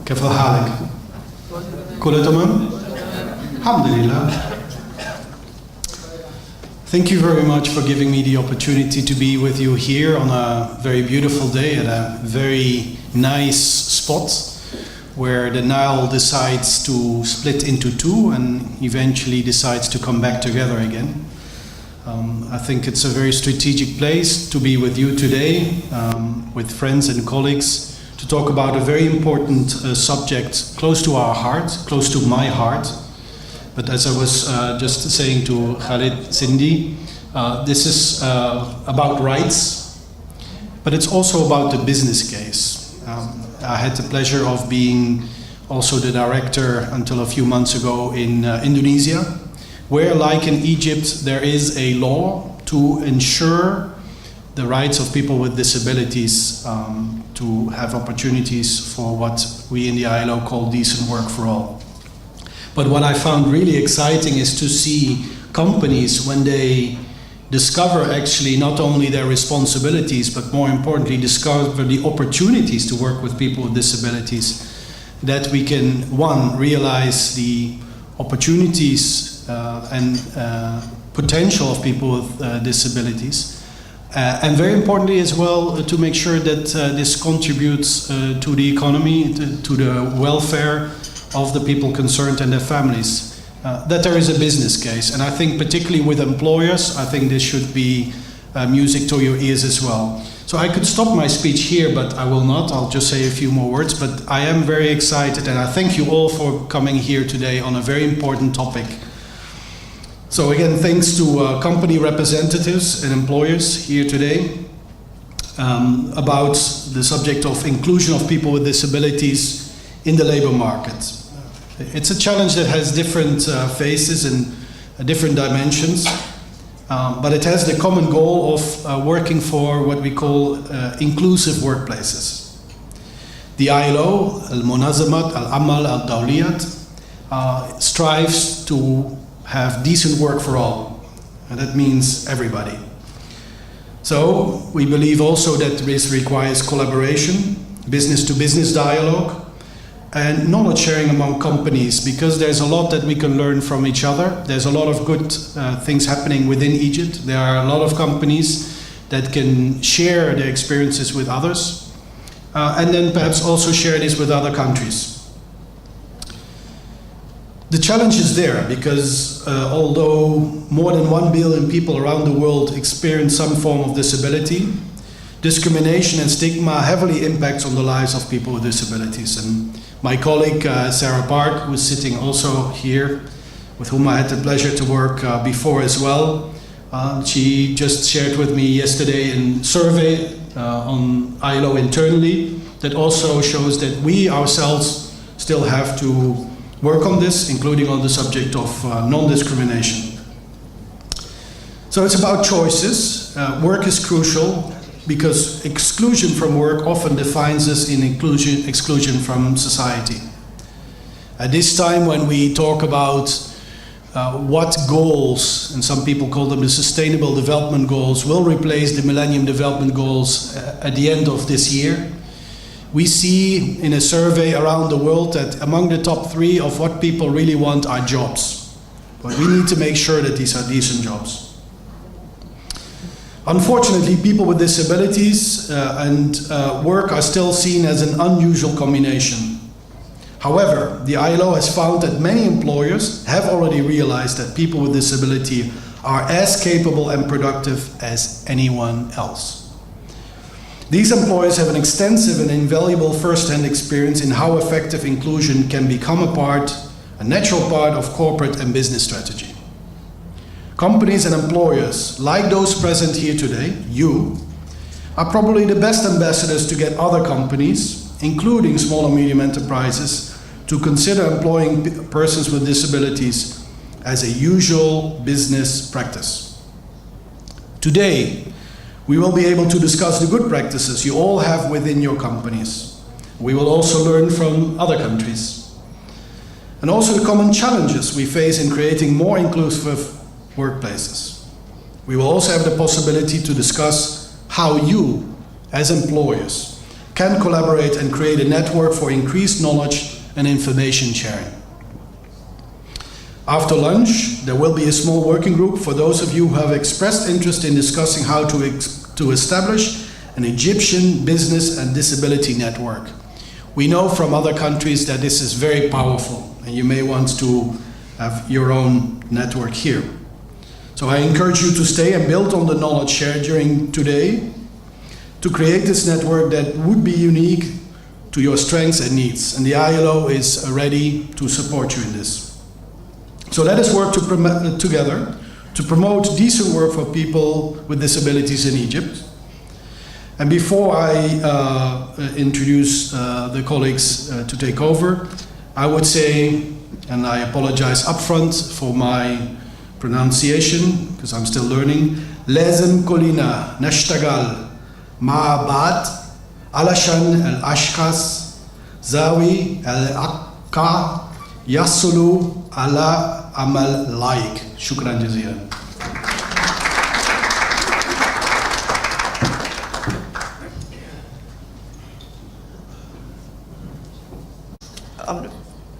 كيف حالك؟ كله تمام؟ الحمد لله. Thank you very much for giving me the opportunity to be with you here on a very beautiful day at a very nice spot where the Nile decides to split into two and eventually decides to come back together again. I think it's a very strategic place to be with you today, with friends and colleagues, to talk about a very important subject close to our heart, close to my heart. But as I was just saying to Khalid, Cindy, this is about rights, but it's also about the business case. I had the pleasure of being also the director until a few months ago in Indonesia, where, like in Egypt, there is a law to ensure the rights of people with disabilities to have opportunities for what we in the ILO call decent work for all. But what I found really exciting is to see companies, when they discover actually not only their responsibilities, but more importantly, discover the opportunities to work with people with disabilities, that we can, one, realize the opportunities and potential of people with disabilities, and very importantly as well, to make sure that this contributes to the economy, to the welfare of the people concerned and their families, that there is a business case. And I think particularly with employers, I think this should be music to your ears as well. So I could stop my speech here, but I will not. I'll just say a few more words. But I am very excited, and I thank you all for coming here today on a very important topic. So again, thanks to company representatives and employers here today about the subject of inclusion of people with disabilities in the labor market. It's a challenge that has different faces and different dimensions, but it has the common goal of working for what we call inclusive workplaces. The ILO, Al-Munazamat, Al-Amal, Al-Dawliyat, strives to have decent work for all, and that means everybody. So we believe also that this requires collaboration, business-to-business dialogue, and knowledge sharing among companies, because there's a lot that we can learn from each other. There's a lot of good things happening within Egypt. There are a lot of companies that can share their experiences with others, and then perhaps also share this with other countries. The challenge is there because although more than 1 billion people around the world experience some form of disability, discrimination and stigma heavily impacts on the lives of people with disabilities. And my colleague Sarah Park, who is sitting also here, with whom I had the pleasure to work before as well, she just shared with me yesterday a survey on ILO internally that also shows that we ourselves still have to work on this, including on the subject of non-discrimination. So it's about choices. Work is crucial, because exclusion from work often defines us in exclusion from society. At this time when we talk about what goals, and some people call them the Sustainable Development Goals, will replace the Millennium Development Goals at the end of this year, we see in a survey around the world that among the top 3 of what people really want are jobs. But we need to make sure that these are decent jobs. Unfortunately, people with disabilities and work are still seen as an unusual combination. However, the ILO has found that many employers have already realized that people with disability are as capable and productive as anyone else. These employers have an extensive and invaluable first-hand experience in how effective inclusion can become a natural part of corporate and business strategy. Companies and employers, like those present here today, you, are probably the best ambassadors to get other companies, including small and medium enterprises, to consider employing persons with disabilities as a usual business practice. Today, we will be able to discuss the good practices you all have within your companies. We will also learn from other countries, and also the common challenges we face in creating more inclusive workplaces. We will also have the possibility to discuss how you, as employers, can collaborate and create a network for increased knowledge and information sharing. After lunch, there will be a small working group for those of you who have expressed interest in discussing how to establish an Egyptian business and disability network. We know from other countries that this is very powerful, and you may want to have your own network here. So I encourage you to stay and build on the knowledge shared during today to create this network that would be unique to your strengths and needs. And the ILO is ready to support you in this. So let us work together to promote decent work for people with disabilities in Egypt. And before I introduce the colleagues to take over, I would say, and I apologize upfront for my pronunciation, because I'm still learning, لازم كلنا نشتغل مع بعض علشان الاشخاص ذوي الإعاقة يصلوا على عمل لايق. شكرا جزيلا.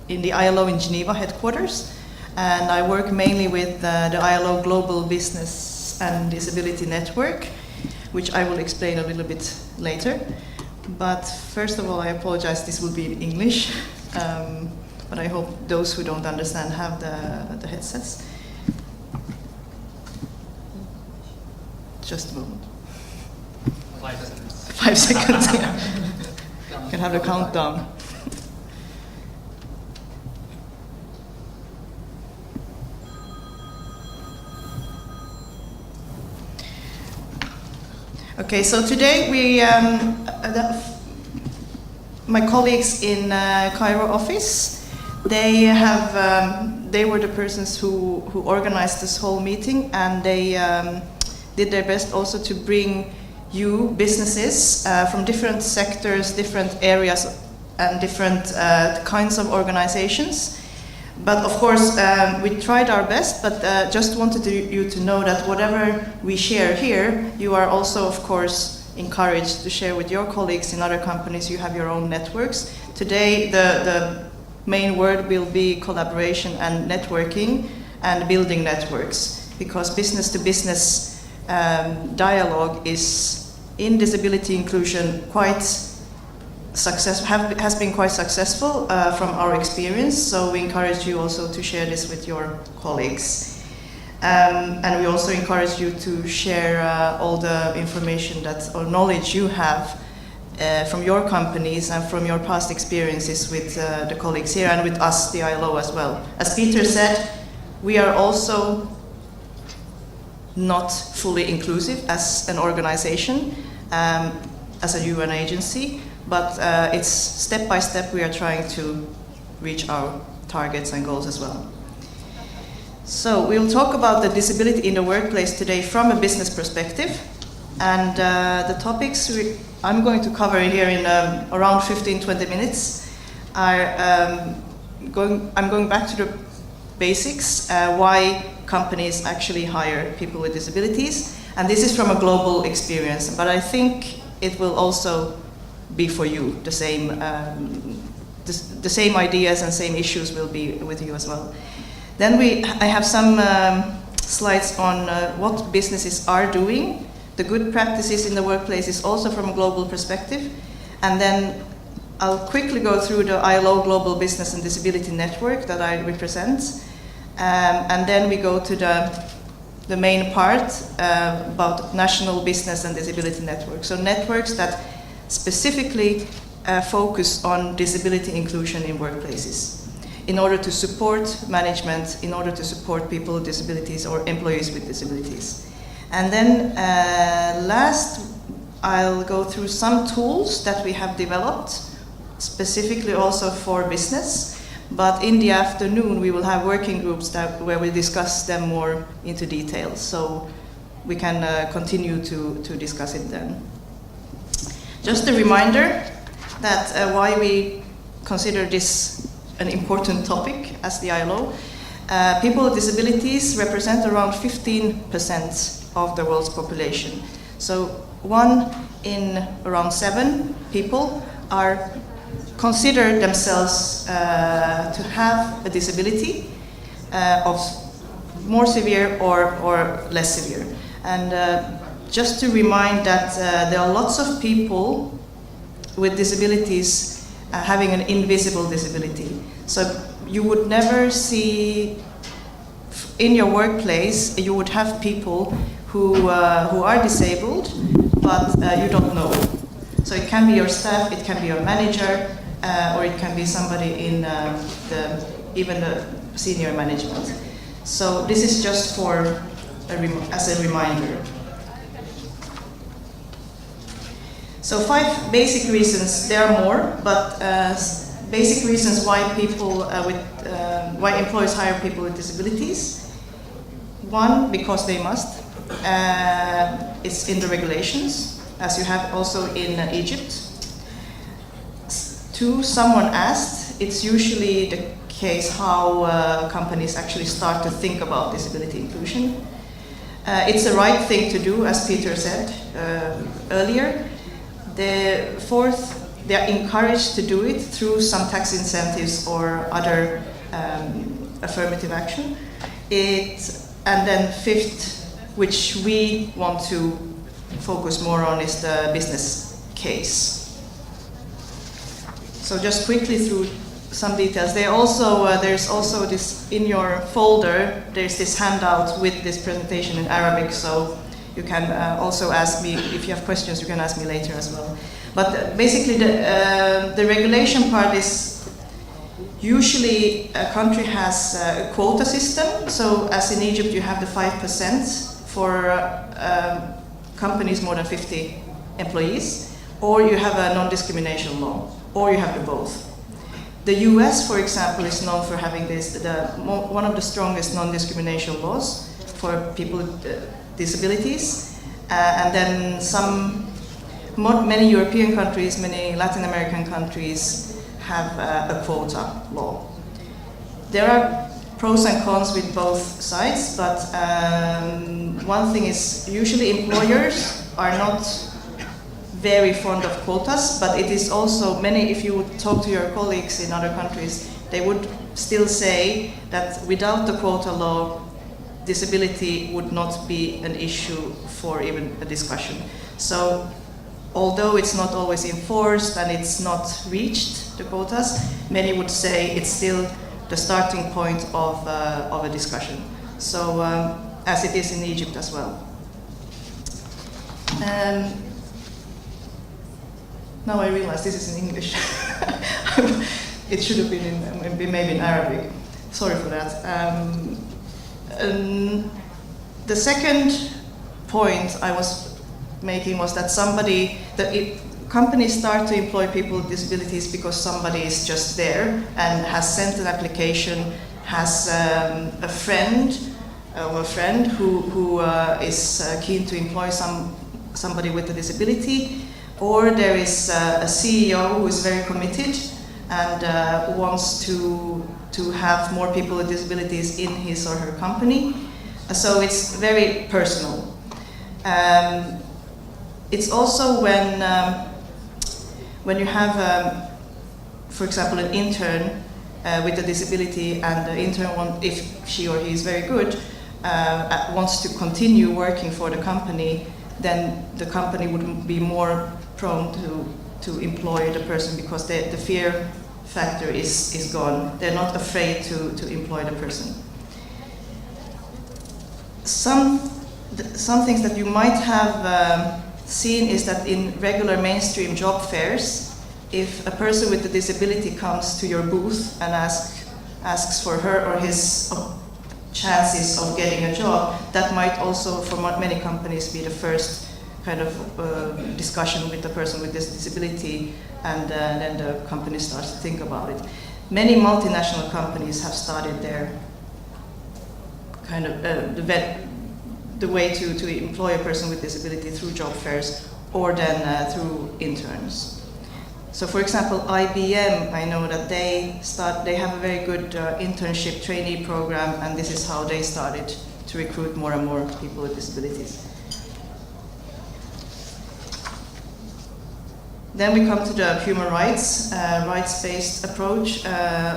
In the ILO in Geneva headquarters, and I work mainly with the ILO Global Business and Disability Network, which I will explain a little bit later. But first of all, I apologize, this will be in English, but I hope those who don't understand have the headsets. Just a moment. 5 seconds. 5 seconds, yeah. You can have the countdown. Okay, so today my colleagues in Cairo office, they were the persons who organized this whole meeting, and they did their best also to bring you businesses from different sectors, different areas, and different kinds of organizations. But of course, we tried our best, but just wanted you to know that whatever we share here, you are also, of course, encouraged to share with your colleagues in other companies. You have your own networks. Today, the main word will be collaboration and networking and building networks, because business-to-business dialogue is, in disability inclusion, has been quite successful from our experience, so we encourage you also to share this with your colleagues. And we also encourage you to share all the information or knowledge you have from your companies and from your past experiences with the colleagues here and with us, the ILO, as well. As Peter said, we are also not fully inclusive as an organization, as a UN agency, but it's step by step we are trying to reach our targets and goals as well. So we'll talk about the disability in the workplace today from a business perspective, and the topics I'm going to cover here in around 15-20 minutes are I'm going back to the basics, why companies actually hire people with disabilities, and this is from a global experience, but I think it will also be for you the same ideas and same issues will be with you as well. Then I have some slides on what businesses are doing, the good practices in the workplaces also from a global perspective, and then I'll quickly go through the ILO Global Business and Disability Network that I represent, and then we go to the main part about National Business and Disability Network. So networks that specifically focus on disability inclusion in workplaces in order to support management, in order to support people with disabilities or employees with disabilities. And then last, I'll go through some tools that we have developed, specifically also for business, but in the afternoon we will have working groups where we discuss them more into detail, so we can continue to discuss it then. Just a reminder that why we consider this an important topic as the ILO. People with disabilities represent around 15% of the world's population. So 1 in around 7 people are consider themselves to have a disability of more severe or less severe. And just to remind that there are lots of people with disabilities having an invisible disability. So you would never see in your workplace, you would have people who are disabled, but you don't know. So it can be your staff, it can be your manager, or it can be somebody in even the senior management. So this is just for as a reminder. So 5 basic reasons. There are more, but basic reasons why people why employers hire people with disabilities. 1, because they must. It's in the regulations, as you have also in Egypt. 2, someone asked. It's usually the case how companies actually start to think about disability inclusion. It's the right thing to do, as Peter said earlier. The 4th, they are encouraged to do it through some tax incentives or other affirmative action. And then 5th, which we want to focus more on, is the business case. So just quickly through some details. There's also this in your folder. There's this handout with this presentation in Arabic. So you can also ask me if you have questions. You can ask me later as well. But basically, the regulation part is usually a country has a quota system. So as in Egypt, you have the 5% for companies more than 50 employees, or you have a non-discrimination law, or you have the both. The US, for example, is known for having one of the strongest non-discrimination laws for people with disabilities, and then many European countries, many Latin American countries have a quota law. There are pros and cons with both sides, but one thing is usually employers are not very fond of quotas, but it is also if you would talk to your colleagues in other countries, they would still say that without the quota law, disability would not be an issue for even a discussion. So although it's not always enforced and it's not reached, the quotas, many would say it's still the starting point of a discussion. So as it is in Egypt as well. Now I realize this is in English. It should have been maybe in Arabic. Sorry for that. The second point I was making was that companies start to employ people with disabilities because somebody is just there and has sent an application, has a friend who is keen to employ somebody with a disability, or there is a CEO who is very committed and wants to have more people with disabilities in his or her company. So it's very personal. It's also when you have, for example, an intern with a disability, and the intern, if she or he is very good, wants to continue working for the company, then the company would be more prone to employ the person because the fear factor is gone. They're not afraid to employ the person. Some things that you might have seen is that in regular mainstream job fairs, if a person with a disability comes to your booth and asks for her or his chances of getting a job, that might also, for many companies, be the first kind of discussion with the person with this disability, and then the company starts to think about it. Many multinational companies have started their kind of the way to employ a person with disability through job fairs, or then through interns. So, for example, IBM, I know that they have a very good internship trainee program, and this is how they started to recruit more and more people with disabilities. Then we come to the human rights, rights-based approach.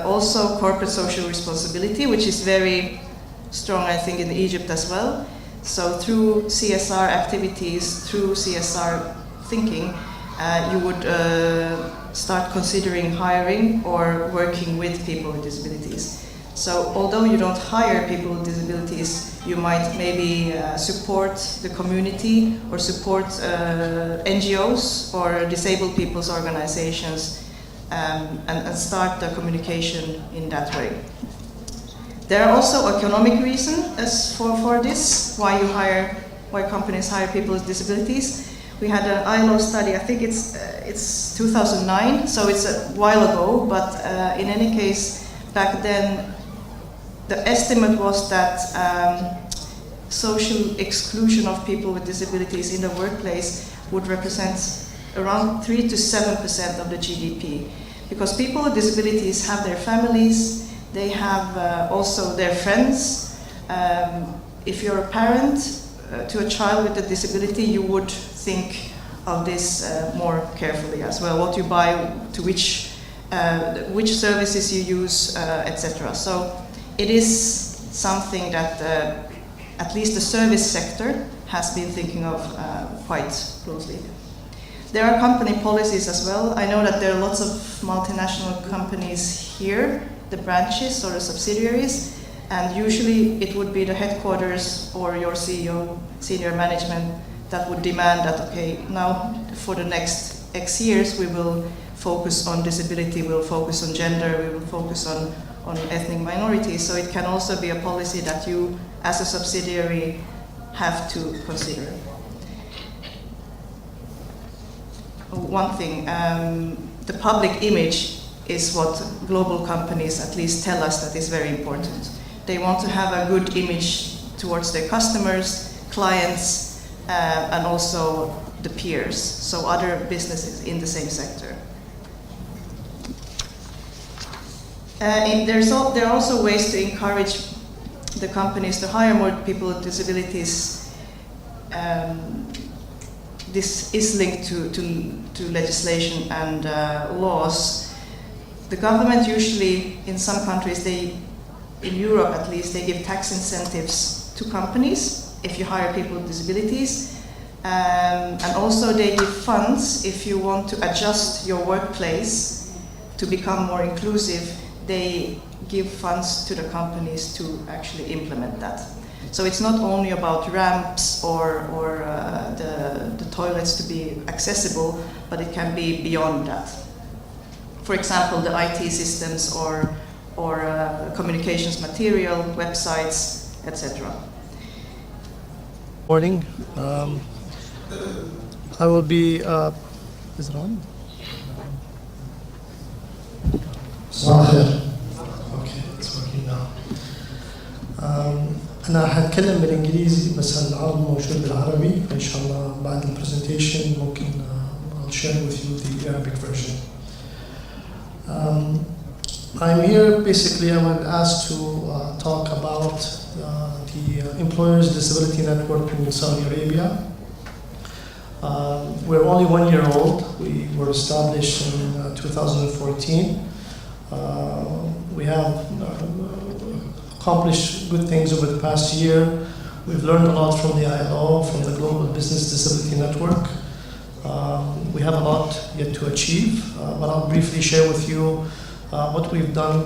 Also corporate social responsibility, which is very strong, I think, in Egypt as well. So through CSR activities, through CSR thinking, you would start considering hiring or working with people with disabilities. So although you don't hire people with disabilities, you might maybe support the community or support NGOs or disabled people's organizations and start the communication in that way. There are also economic reasons for this, why companies hire people with disabilities. We had an ILO study, I think it's 2009, so it's a while ago, but in any case, back then, the estimate was that social exclusion of people with disabilities in the workplace would represent around 3 to 7% of the GDP. Because people with disabilities have their families, they have also their friends. If you're a parent to a child with a disability, you would think of this more carefully as well. What you buy, to which services you use, etc. So it is something that at least the service sector has been thinking of quite closely. There are company policies as well. I know that there are lots of multinational companies here, the branches or the subsidiaries, and usually it would be the headquarters or your CEO, senior management, that would demand that, okay, now for the next X years we will focus on disability, we'll focus on gender, we will focus on ethnic minorities. So it can also be a policy that you, as a subsidiary, have to consider. One thing, the public image is what global companies at least tell us that is very important. They want to have a good image towards their customers, clients, and also the peers, so other businesses in the same sector. There are also ways to encourage the companies to hire more people with disabilities. This is linked to legislation and laws. The government usually, in some countries, in Europe at least, they give tax incentives to companies if you hire people with disabilities. And also they give funds if you want to adjust your workplace to become more inclusive. They give funds to the companies to actually implement that. So it's not only about ramps or the toilets to be accessible, but it can be beyond that. For example, the IT systems or communications material, websites, etc. Morning. I will be. Is it on? صباح الخير. اوكي اتس وركينج ناو. انا هتكلم بالانجليزي بس العرض موجود بالعربي فان شاء الله بعد البرزنتيشن ممكن I'll share with you the Arabic version. I'm here basically. I was asked to talk about the Employers Disability Network in Saudi Arabia. We're only 1 year old. We were established in 2014. We have accomplished good things over the past year. We've learned a lot from the ILO, from the Global Business Disability Network. We have a lot yet to achieve, but I'll briefly share with you what we've done,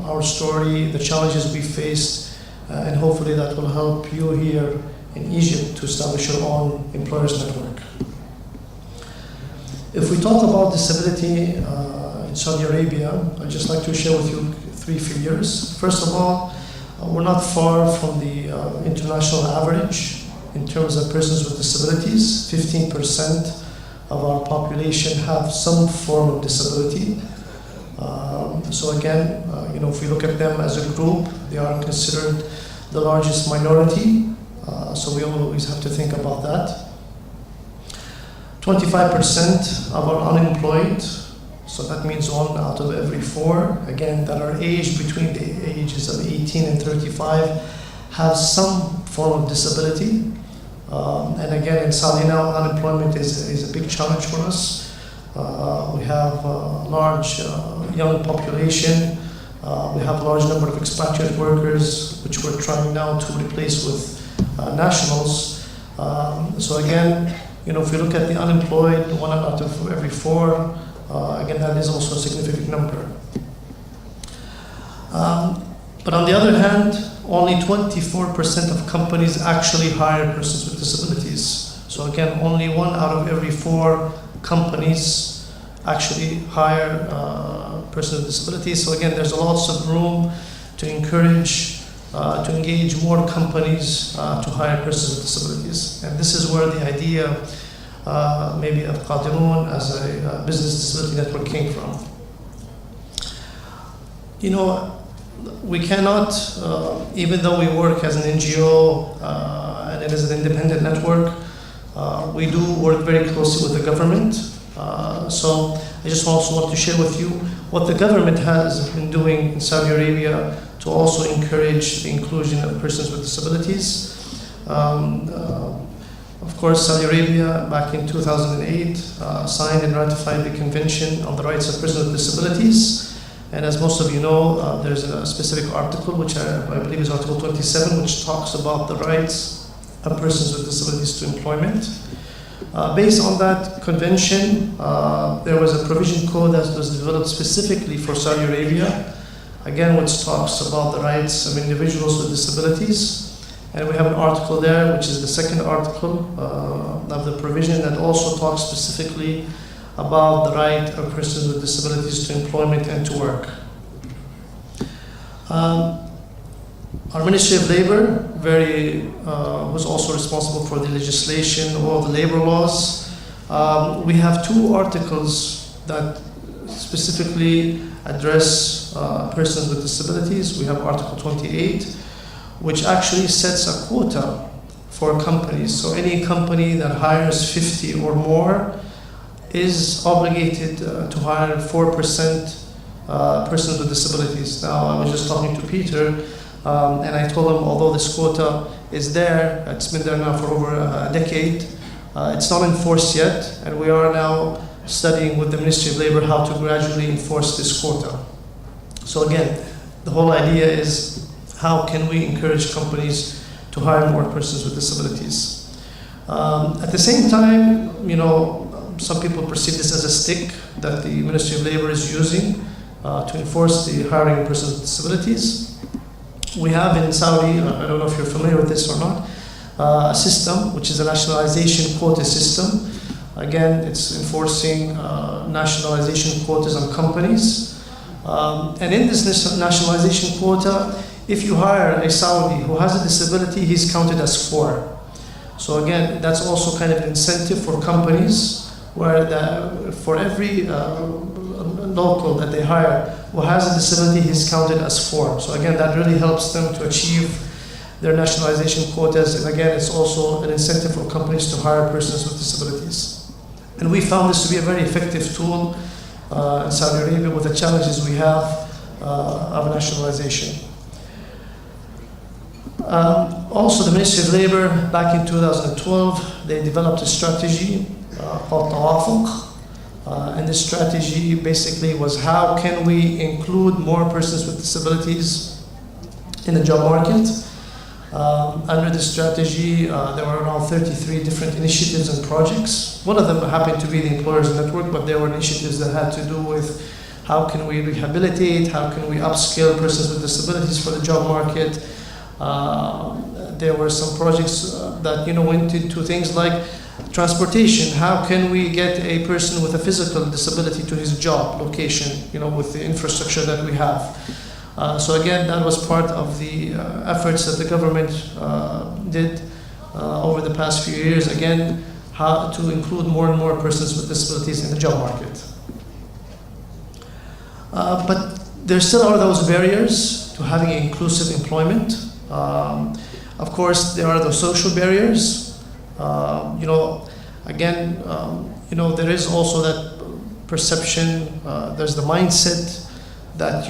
our story, the challenges we faced, and hopefully that will help you here in Egypt to establish your own employers network. If we talk about disability in Saudi Arabia, I'd just like to share with you 3 figures. First of all, we're not far from the international average in terms of persons with disabilities. 15% of our population have some form of disability. So again, if we look at them as a group, they are considered the largest minority. So we always have to think about that. 25% of our unemployed, so that means 1 out of every 4, again, that are aged between the ages of 18 and 35, have some form of disability. And again, in Saudi now, unemployment is a big challenge for us. We have a large young population. We have a large number of expatriate workers, which we're trying now to replace with nationals. So again, if we look at the unemployed, 1 out of every 4, again, that is also a significant number. But on the other hand, only 24% of companies actually hire persons with disabilities. So again, only 1 out of every 4 companies actually hire persons with disabilities. So again, there's lots of room to encourage, to engage more companies to hire persons with disabilities. And this is where the idea maybe of Qadirun as a business disability network came from. We cannot, even though we work as an NGO and it is an independent network, we do work very closely with the government. So I just also want to share with you what the government has been doing in Saudi Arabia to also encourage the inclusion of persons with disabilities. Of course, Saudi Arabia back in 2008 signed and ratified the Convention on the Rights of Persons with Disabilities. And as most of you know, there's a specific article, which I believe is Article 27, which talks about the rights of persons with disabilities to employment. Based on that convention, there was a provision code that was developed specifically for Saudi Arabia, again, which talks about the rights of individuals with disabilities. And we have an article there, which is the second article of the provision that also talks specifically about the right of persons with disabilities to employment and to work. Our Ministry of Labor was also responsible for the legislation of all the labor laws. We have 2 articles that specifically address persons with disabilities. We have Article 28, which actually sets a quota for companies. So any company that hires 50 or more is obligated to hire 4% persons with disabilities. Now, I was just talking to Peter, and I told him, although this quota is there, it's been there now for over a decade, it's not enforced yet, and we are now studying with the Ministry of Labor how to gradually enforce this quota. So again, the whole idea is how can we encourage companies to hire more persons with disabilities. At the same time, some people perceive this as a stick that the Ministry of Labor is using to enforce the hiring of persons with disabilities. We have in Saudi, I don't know if you're familiar with this or not, a system which is a nationalization quota system. Again, it's enforcing nationalization quotas on companies. And in this nationalization quota, if you hire a Saudi who has a disability, he's counted as 4. So again, that's also kind of an incentive for companies where for every local that they hire who has a disability, he's counted as 4. So again, that really helps them to achieve their nationalization quotas. And again, it's also an incentive for companies to hire persons with disabilities. And we found this to be a very effective tool in Saudi Arabia with the challenges we have of nationalization. Also, the Ministry of Labor, back in 2012, they developed a strategy called Tawafuq. And this strategy basically was how can we include more persons with disabilities in the job market. Under this strategy, there were around 33 different initiatives and projects. One of them happened to be the Employers Network, but there were initiatives that had to do with how can we rehabilitate, how can we upskill persons with disabilities for the job market. There were some projects that went into things like transportation. How can we get a person with a physical disability to his job location, with the infrastructure that we have. So again, that was part of the efforts that the government did over the past few years. Again, how to include more and more persons with disabilities in the job market. But there still are those barriers to having inclusive employment. Of course, there are the social barriers. There is also that perception, there's the mindset that,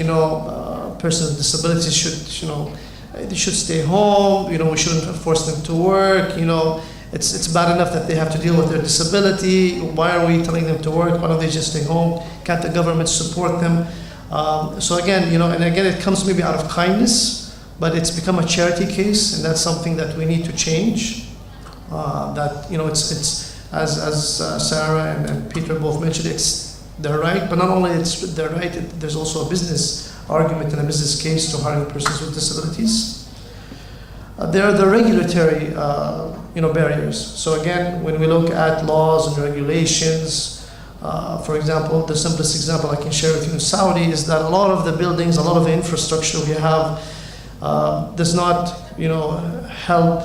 persons with disabilities should stay home, we shouldn't force them to work, it's bad enough that they have to deal with their disability. Why are we telling them to work? Why don't they just stay home? Can't the government support them? So again, and again, it comes maybe out of kindness, but it's become a charity case, and that's something that we need to change. It's as Sarah and Peter both mentioned, it's their right, but not only it's their right, there's also a business argument and a business case to hiring persons with disabilities. There are the regulatory barriers. So again, when we look at laws and regulations, for example, the simplest example I can share with you in Saudi is that a lot of the buildings, a lot of the infrastructure we have does not help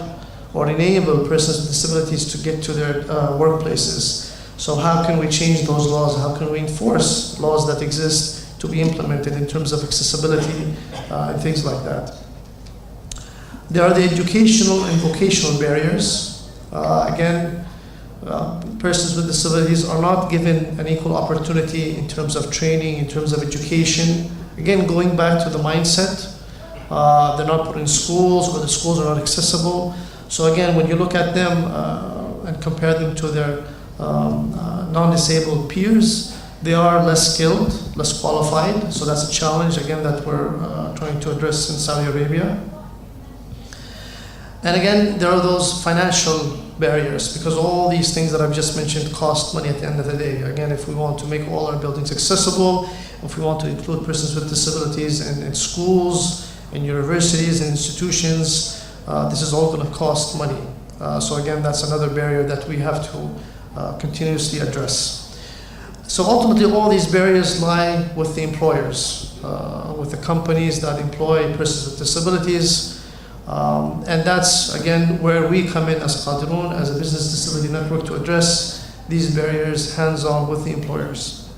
or enable persons with disabilities to get to their workplaces. So how can we change those laws? How can we enforce laws that exist to be implemented in terms of accessibility and things like that? There are the educational and vocational barriers. Persons with disabilities are not given an equal opportunity in terms of training, in terms of education. Again, going back to the mindset, they're not put in schools, or the schools are not accessible. So again, when you look at them and compare them to their non-disabled peers, they are less skilled, less qualified. So that's a challenge, again, that we're trying to address in Saudi Arabia. And again, there are those financial barriers, because all these things that I've just mentioned cost money at the end of the day. Again, if we want to make all our buildings accessible, if we want to include persons with disabilities in schools, in universities, and institutions, this is all going to cost money. So again, that's another barrier that we have to continuously address. So ultimately, all these barriers lie with the employers, with the companies that employ persons with disabilities. And that's, again, where we come in as Qadirun, as a business disability network, to address these barriers hands-on with the employers.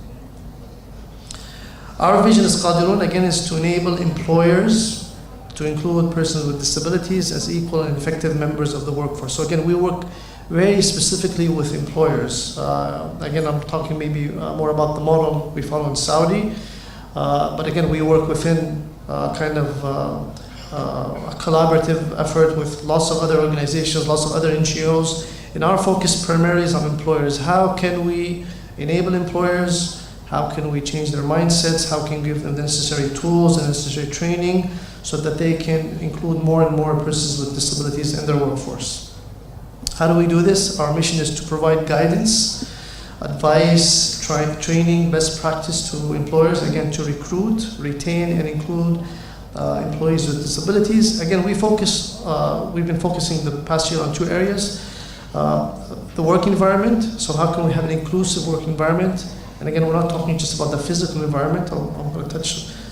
Our vision as Qadirun, again, is to enable employers to include persons with disabilities as equal and effective members of the workforce. So again, we work very specifically with employers. Again, I'm talking maybe more about the model we follow in Saudi, but again, we work within a collaborative effort with lots of other organizations, lots of other NGOs. And our focus primarily is on employers. How can we enable employers? How can we change their mindsets? How can we give them the necessary tools and necessary training so that they can include more and more persons with disabilities in their workforce? How do we do this? Our mission is to provide guidance, advice, training, best practice to employers, again, to recruit, retain, and include employees with disabilities. Again, we've been focusing the past year on two areas. The work environment, so how can we have an inclusive work environment? And again, we're not talking just about the physical environment. I'm going to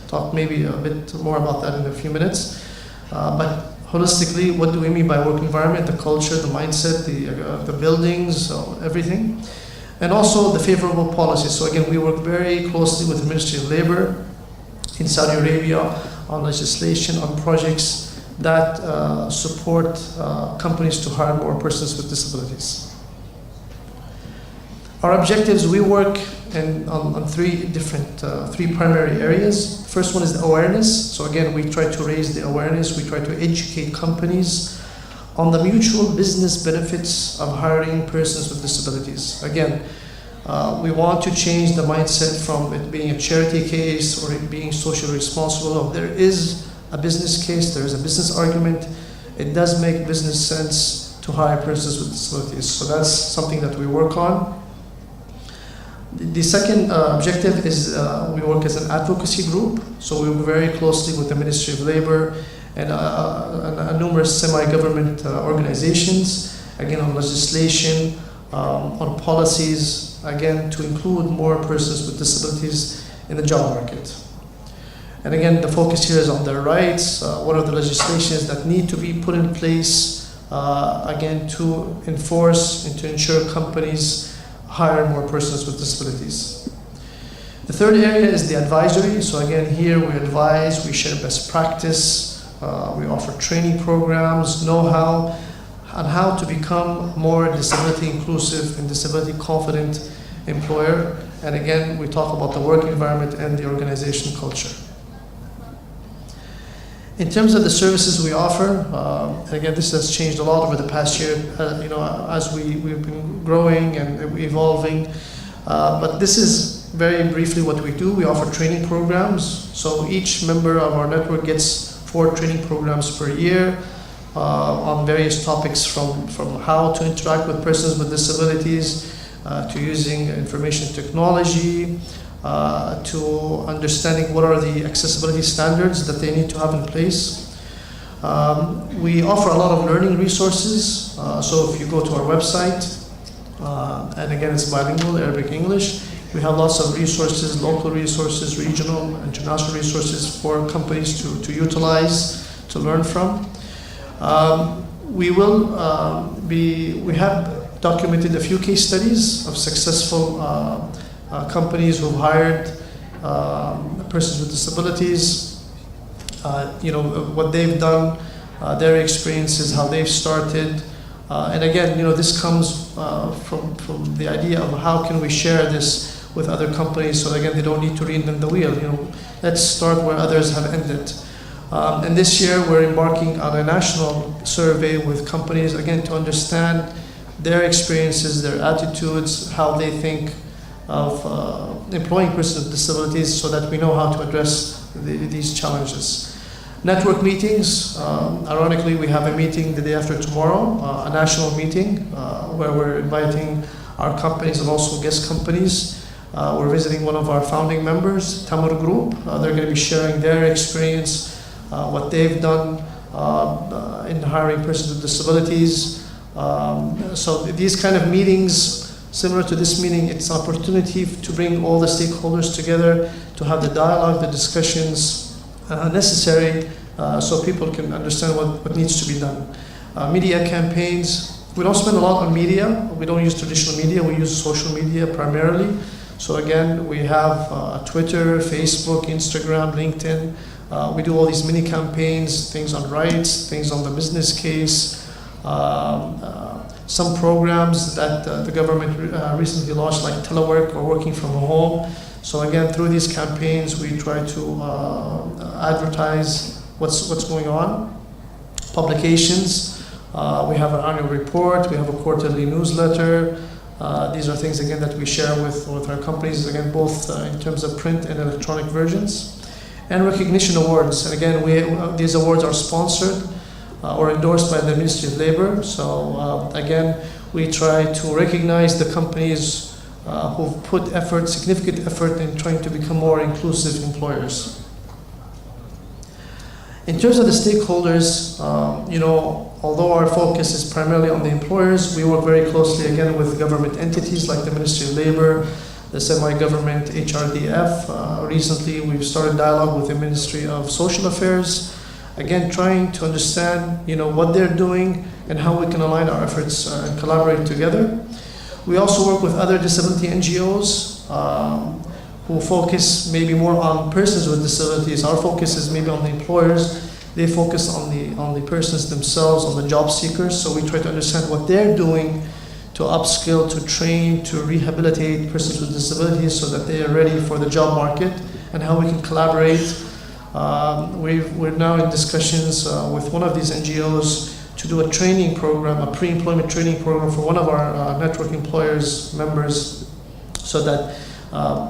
talk maybe a bit more about that in a few minutes. But holistically, what do we mean by work environment? The culture, the mindset, the buildings, everything. And also the favorable policies. So again, we work very closely with the Ministry of Labor in Saudi Arabia on legislation, on projects that support companies to hire more persons with disabilities. Our objectives, we work on three primary areas. First one is the awareness. So again, we try to raise the awareness. We try to educate companies on the mutual business benefits of hiring persons with disabilities. Again, we want to change the mindset from it being a charity case or it being socially responsible. There is a business case, there is a business argument. It does make business sense to hire persons with disabilities. So that's something that we work on. The second objective is we work as an advocacy group. So we work very closely with the Ministry of Labor and numerous semi-government organizations, again on legislation, on policies, again to include more persons with disabilities in the job market. And again, the focus here is on their rights, what are the legislations that need to be put in place, again to enforce and to ensure companies hire more persons with disabilities. The third area is the advisory. So again, here we advise, we share best practice, we offer training programs, know-how, on how to become more disability inclusive and disability confident employer. And again, we talk about the work environment and the organization culture. In terms of the services we offer, and again, this has changed a lot over the past year, as we've been growing and evolving. But this is very briefly what we do. We offer training programs. So each member of our network gets 4 training programs per year on various topics from how to interact with persons with disabilities, to using information technology, to understanding what are the accessibility standards that they need to have in place. We offer a lot of learning resources. So if you go to our website, and again it's bilingual, Arabic, English, we have lots of resources, local resources, regional, international resources for companies to utilize, to learn from. We have documented a few case studies of successful companies who've hired persons with disabilities, what they've done, their experiences, how they've started. And again, this comes from the idea of how can we share this with other companies so again they don't need to reinvent the wheel. Let's start where others have ended. And this year we're embarking on a national survey with companies again to understand their experiences, their attitudes, how they think of employing persons with disabilities so that we know how to address these challenges. Network meetings, ironically we have a meeting the day after tomorrow, a national meeting where we're inviting our companies and also guest companies. We're visiting one of our founding members, Tamar Group. They're going to be sharing their experience, what they've done in hiring persons with disabilities. So these kind of meetings, similar to this meeting, it's an opportunity to bring all the stakeholders together, to have the dialogue, the discussions necessary so people can understand what needs to be done. Media campaigns, we don't spend a lot on media. We don't use traditional media, we use social media primarily. So again, we have Twitter, Facebook, Instagram, LinkedIn. We do all these mini campaigns, things on rights, things on the business case, some programs that the government recently launched, like telework or working from home. So again, through these campaigns, we try to advertise what's going on. Publications, we have an annual report, we have a quarterly newsletter. These are things again that we share with our companies, again both in terms of print and electronic versions. And recognition awards, and again these awards are sponsored or endorsed by the Ministry of Labor. So again, we try to recognize the companies who've put significant effort in trying to become more inclusive employers. In terms of the stakeholders, although our focus is primarily on the employers, we work very closely again with government entities like the Ministry of Labor, the semi-government HRDF. Recently, we've started dialogue with the Ministry of Social Affairs, again trying to understand what they're doing and how we can align our efforts and collaborate together. We also work with other disability NGOs who focus maybe more on persons with disabilities. Our focus is maybe on the employers. They focus on the persons themselves, on the job seekers. So we try to understand what they're doing to upskill, to train, to rehabilitate persons with disabilities so that they are ready for the job market, and how we can collaborate. We're now in discussions with one of these NGOs to do a training program, a pre-employment training program for one of our network employers members, so that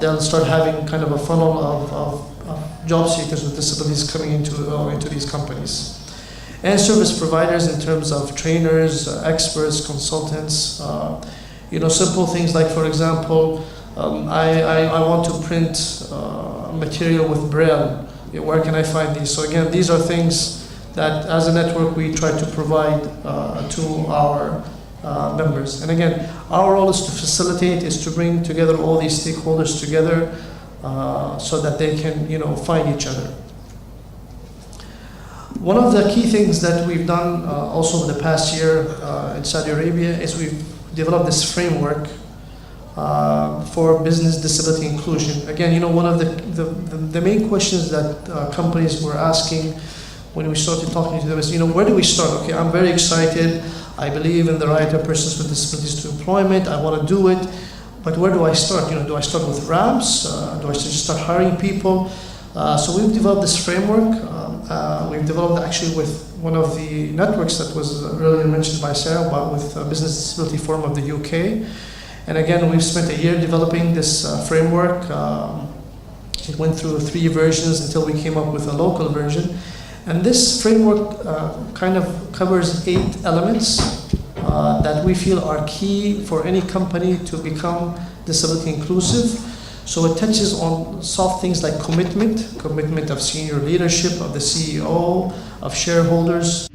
they'll start having kind of a funnel of job seekers with disabilities coming into these companies. And service providers in terms of trainers, experts, consultants, simple things like, for example, I want to print material with Braille. Where can I find these? So again, these are things that as a network we try to provide to our members. And again, our role is to facilitate, is to bring together all these stakeholders together so that they can find each other. One of the key things that we've done also in the past year in Saudi Arabia is we've developed this framework for business disability inclusion. Again, one of the main questions that companies were asking when we started talking to them is, where do we start? Okay, I'm very excited. I believe in the right of persons with disabilities to employment. I want to do it. But where do I start? Do I start with ramps? Do I just start hiring people? So we've developed this framework. We've developed actually with one of the networks that was earlier mentioned by Sarah, but with Business Disability Forum of the UK. And again, we've spent a year developing this framework. It went through 3 versions until we came up with a local version. And this framework kind of covers 8 elements that we feel are key for any company to become disability inclusive. So it touches on soft things like commitment of senior leadership, of the CEO, of shareholders.